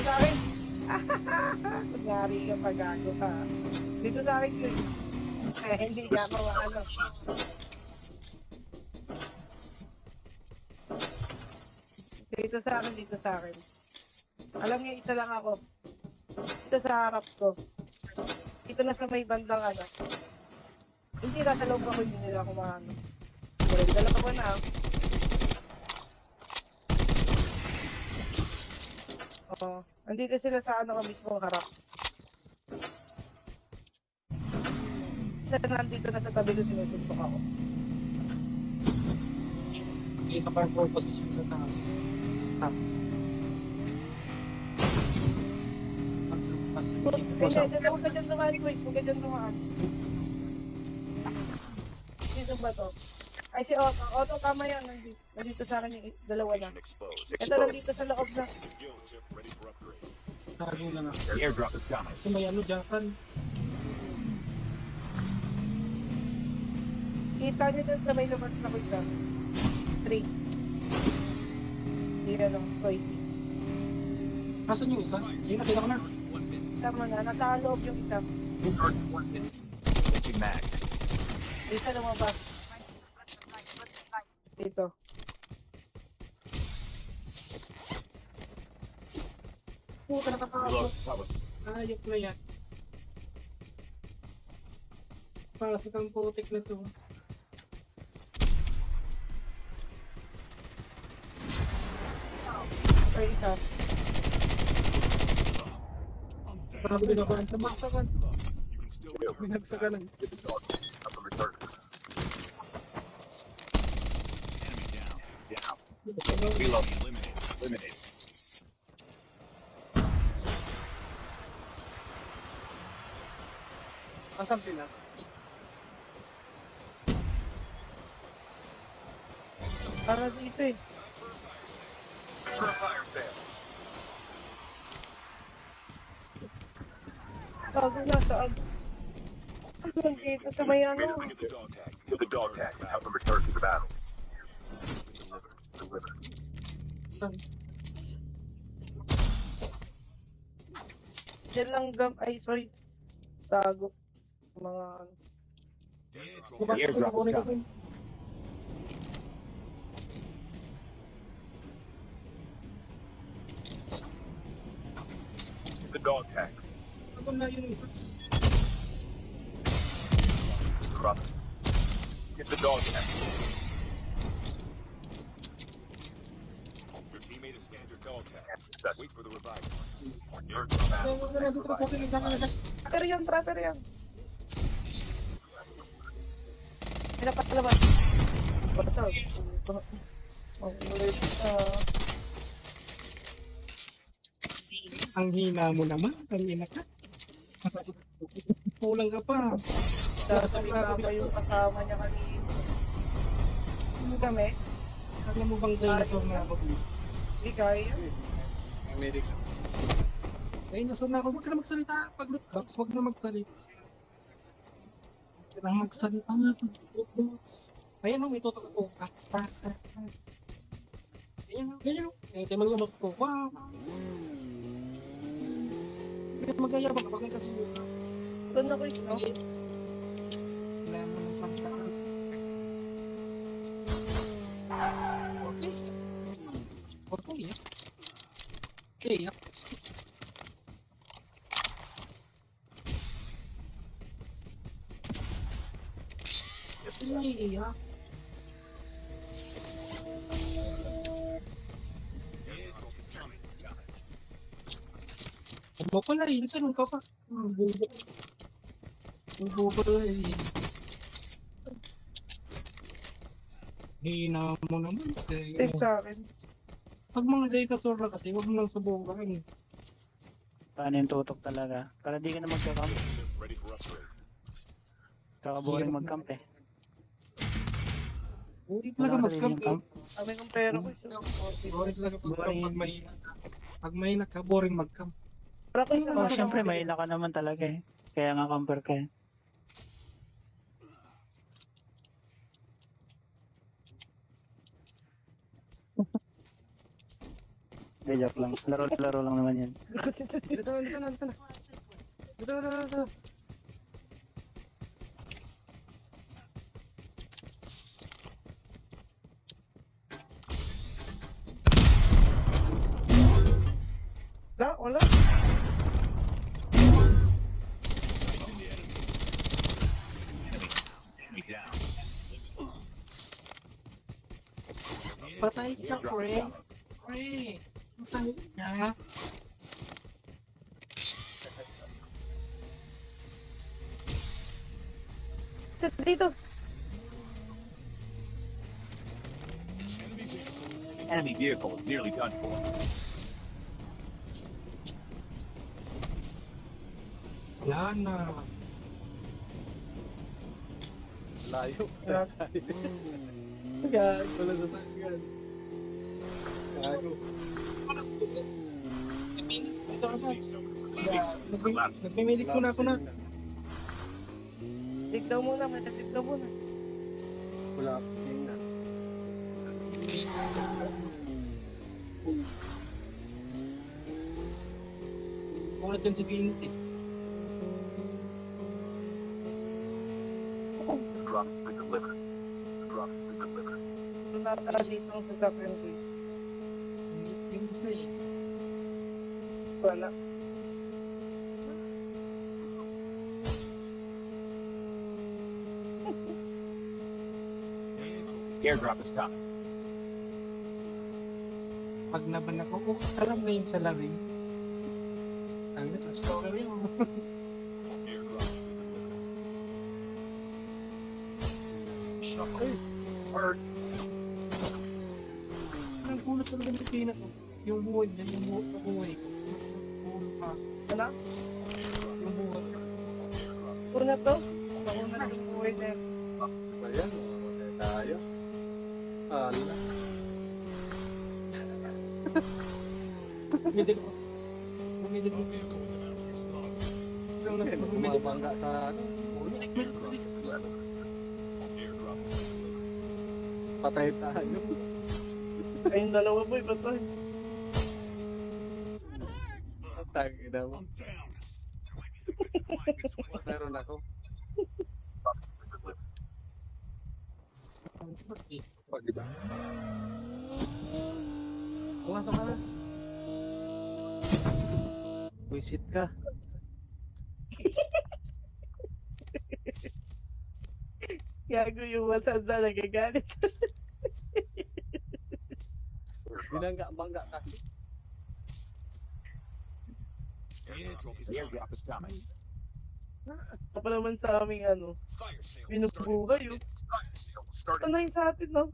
sa akin. Kunyari ka pagago ka. Dito sa akin yun. Hindi niya ako ano. Dito sa akin, dito sa akin. Alam niyo, isa lang ako. Dito sa harap ko. Dito na sa may bandang ano. Hindi nasa loob ako, hindi nila ako maano. Dala ko na. Oo. Andito sila sa ano ko mismo harap. Isa nandito na sa tabi ko, sinusuntok ako. Dito ka po position sa taas. Top. Hindi, huwag ka dyan dumaan, Chris. Huwag ka dyan dumaan. Dito ba to? Ay, si Otto. Otto, tama yan. Nandito sa akin yung dalawa na. Ito nandito sa loob na. Tago lang ako. The airdrop is coming. Kasi may ano, Japan. Kita niyo dyan sa may labas na kita. 3. Hindi na lang. Toy. Nasaan yung isa? Hindi, nakita ko na. Tama na. Nasa loob yung isa. Switching mag. Isa lumabas. Dito. Puta, nakakakot. Ayok na yan. Pasok ang putik na to. Ay, isa. Bago din ako ang samaksakan. Binagsakan lang. Enemy down. Down. Reload. Eliminated. Eliminated. Asan sila? Para dito eh. Bago na saan? Dito sa may ano. Get the dog tags and help them return to the battle. Diyan lang ay sorry. Tago. Mga ano. The airdrop is coming. Get the dog tags. Ako na yung isa. Drop it. Get the dog tags. Your teammate has scanned your dog tag. Wait for the revival. You're in the battle. Huwag na dito sa akin. Saan na siya? Trapper yan. May napalabas. Basta. Ang ulit sa... Ang hina mo naman. Kanina ka. Kulang ka pa. Sasalita pa yung kasama niya kanina. Ano kami? Alam mo bang dinosaur na ako? Hindi kaya. America. Dinosaur na ako. Huwag ka na magsalita. Pag loot box, huwag na magsalita. Huwag ka na magsalita nga pag loot box. Ayan o, may tutok ko. Ayan o, ganyan o. Ayan, tayo mag-lumot ko. Wow! Kaya magayabang kapag may kasubukan. Doon ako ito. Wala mo ng pagkaan. Okay. Okay, yeah. Okay, yeah. Iya. Ano pala eh, nagtanong ka pa. Bubo pala eh. Hina mo naman. Tip sa akin. Pag mga dinosaur na kasi, huwag mo nang subukan. Paano yung tutok talaga? Para di ka na magka-camp. Ready for upgrade. Kakaboring mag-camp eh. Uri Wala talaga ka mag-camp sariling camp. Kami ng pera ko. Boring talaga mag-camp Boring. pag mahina. Pag mahina ka, boring mag-camp. Para ko isa Oh, lang syempre ako. may ila ka naman talaga eh. Kaya nga camper ka eh. Hindi, joke lang. Laro-laro lang naman yan. Dito na, dito na, dito na. Dito na, dito na, dito na. Wala. Enemy down. Patay ka, pre. Pre. Patay ka. Dito. Enemy vehicle is nearly done for. Wala na. Layo. Gag. Wala sa sakyan. Gago. Ito ka na. Nagmimilik ko na ako na. Tignan muna, may tignan muna. Wala ako sina. Ulit yan si Binti. Drop has been delivered. Drop has been delivered. Ito nakakalis ng sasakyan ko eh. Yung isa eh. Wala. Airdrop is coming. Pag naban ako, alam na yung salarin. Ang ito, story yun. Airdrop has been delivered. Hurt. Ang kulot talaga ng pina to. Yung buhay niya, yung buhay ko. Pulo ka. Wala. Yung buhay. Una to. Mauna na sa buhay na yun. Ayan, mamatay tayo. Hala. Pumidil ko. Pumidil ko. Bumabangga sa ano. Patay tayo. Ayun dalawa boy, patay. Tagi na mo. Meron ako. Pag iba. Pumasok ka na. Wisit ka. Gago yung matanda nagagalit. Binangga-bangga kasi. Airdrop is coming. Ito pa naman sa aming ano, Fire sale binubugay yun. Fire sale starting. Ano yung sa atin no?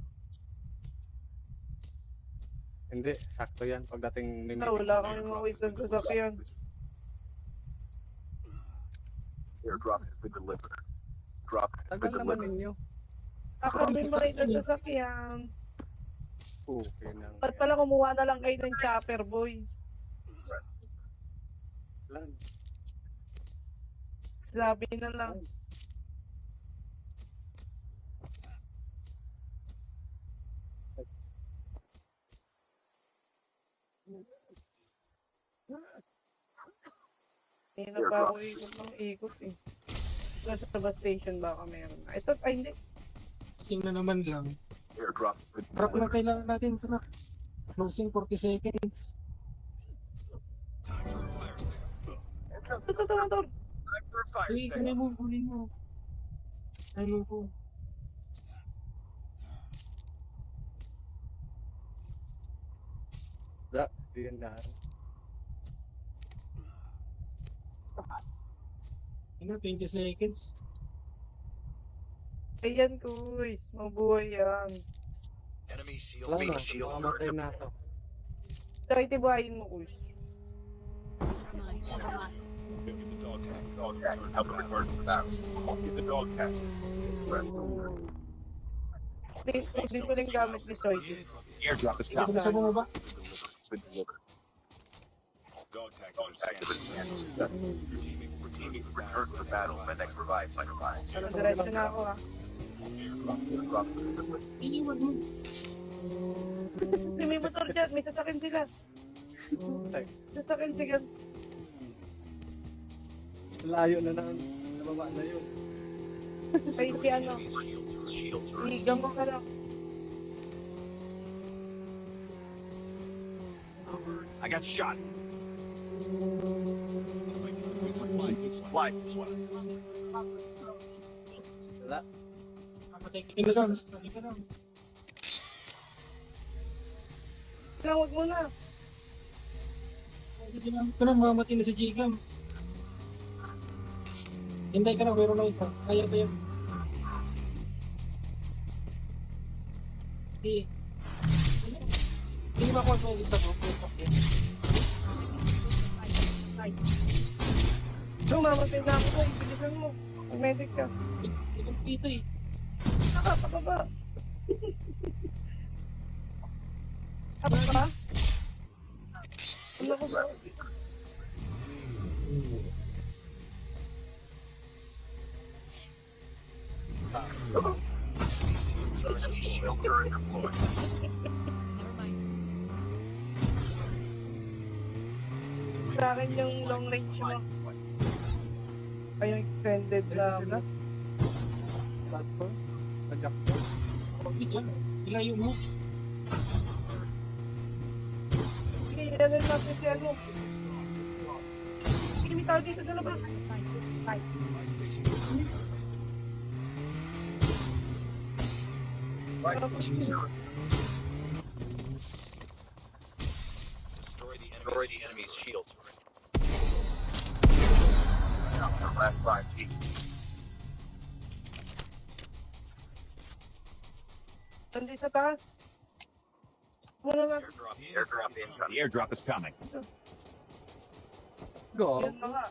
Hindi, sakto yan pagdating ni Wala kami mawait ng sasakyan. Airdrop has been delivered. Drop has Tagal been naman delivered. ninyo. Kami mawait ng sasakyan. Okay nang. Ba't pala kumuha na lang kayo ng chopper boy? Lang. Sabi na lang. Hindi na pa ako ikot ng ikot eh. Nasa bus station baka meron na. Ito, ay hindi. Sing na naman lang. Airdrop has been Truck na delivered. kailangan natin, truck. Closing 40 seconds. Time for a fire sale. Ito, motor. Time for a fire Uy, sale. kunin mo, kunin mo. Ano ko? Da, di yan na. Ano, 20 seconds? Ayan, kuys. Mabuhay yan. Enemy shield. Wala na, shield. mamamatay na ako. Tsaka itibahin mo, kuys. Get the dog tag. Dog tag. Help the return to the battle. Get the dog tag. Dito rin gamit ni Choices. Airdrop is Ito coming. sa bumaba. It's been delivered. Dog tag. Your teaming return to the battle when next revived by revive. Diretso na ako ha. Airdrop has been delivered. Iniwan mo. May motor dyan, may sasakyan sila. Sa akin, sige. Layo na nababa na yun. Ay, si ano. Higam mo ka lang. I got shot. Supplies this one. Wala. Kapatay ka na lang. Sali ka lang. Lang, wag mo na. Ginamit ko na, mamamatay na si G-Gams. Hintay ka na, meron na isa. Kaya ba yan? Eh. Hindi ba ako ang isa ko? Isa ko. Nung mamatay na ako, bilisan mo. Mag-medic ka. Itong kita eh. Nakakababa. Apa ba? Ano ko ba? Shield turret deployed. Sa akin yung long range mo. Ay, yung extended na. Sila. Platform. Projector. Okay dyan. Ilayo mo. Sige, ilan natin si ano. Sige, may tao dito sa labas. Destroy the enemy's shield turret. Last 5 feet. Nandito sa taas. Muna lang. Airdrop incoming. The airdrop is coming. Go. Yan na nga.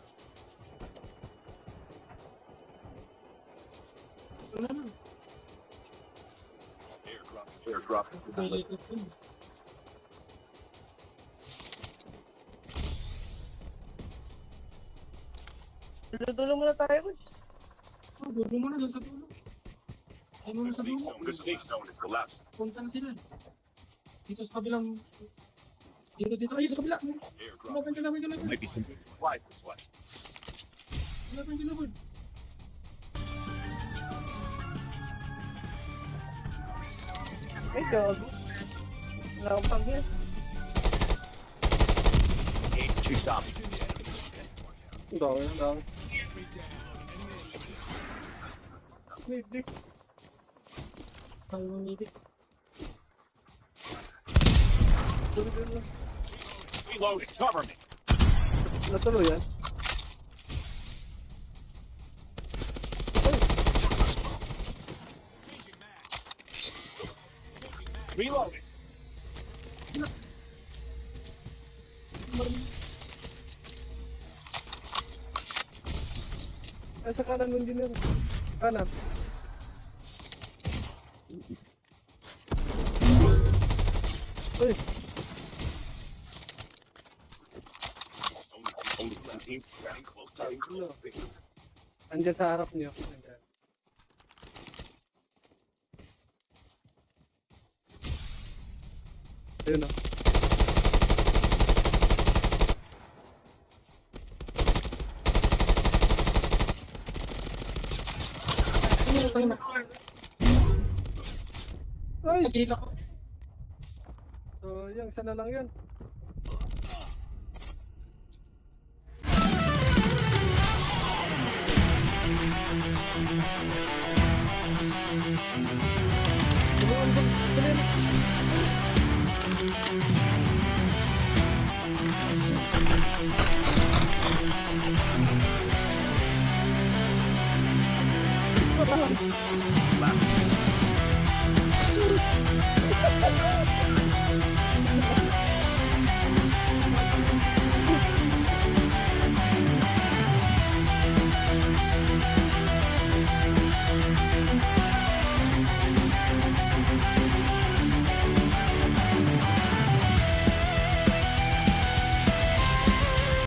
Wala na. Airdrop is coming. Ilayo ko. Dulo-dulo muna tayo. Dulo mo na doon sa dulo. Ay mo na sa dulo. The safe zone is collapsing. Punta na sila. Dito sa kabilang... Dito. Ay, sa kabila. Airdrop. Kalaban. Might be some good supplies this way. Kalaban. Ay, gago. Wala akong pang-hit. 82 zombies. Down. Medic. Sabi mo nito. Reload it. Cover me. Natuloy yan. Reload it. Sa kanan mo engineer. Kanan. Uy, Only one team getting close to the ano? Andyan sa harap niyo. Andyan. Ayun o. Ay! Nagila ko. So, yung isa na lang yun.